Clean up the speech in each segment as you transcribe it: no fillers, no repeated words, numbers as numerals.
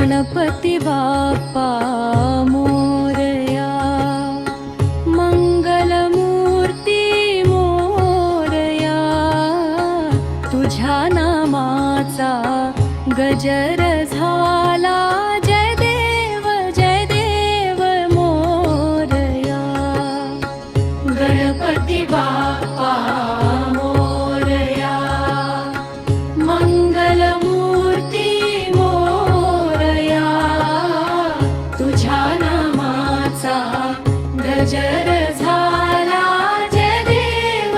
गणपती बाप्पा मोरया, मंगलमूर्ती मोरया, तुझ्या नामाचा गजर झाला, जय देव मोरया. गणपती बाप्पा मोरया, मंगलमूर्ती मोरया, तुझ्या नामाचा गजर झाला, जय देव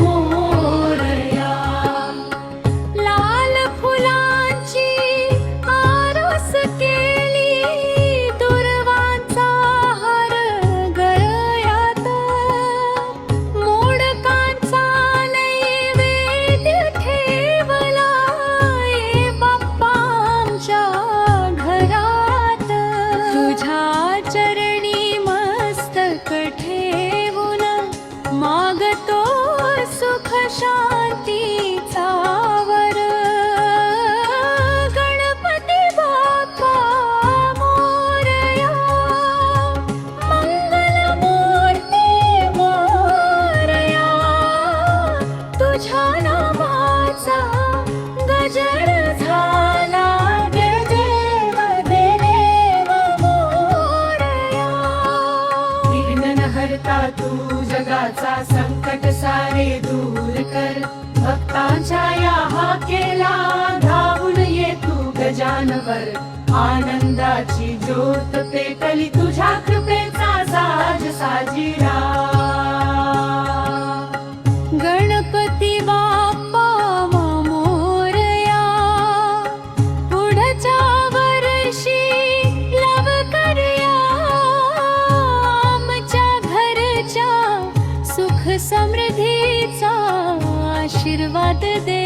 मोरया. लाल फुलांची आरास केली, दुर्वांचा हार गळ्यात, मोडकांचा नैवेद्य ठेवला, ये बाप्पा आमच्या घरात. तुझ्या चरणी मस्तक ठेवून मागतो सुख शांतीचा वर. गणपती बाप्पा मोरया, मंगलमूर्ती मोरया, तुझ्या नामाचा गजर झाला, जय देव मोरया. विघ्नहर्ता तू जगाचा संकट सारे दूर कर, भक्तांच्या या हाकेला धावून ये तू गजानवर. आनंदाची ज्योत पेटली तुझ्या कृपेचा साज साजिरा. गणपती बाप्पा मोरया, पुढच्या वर्षी लवकर या, आमच्या घरच्या सुख समृद्धीचा आशीर्वाद दे.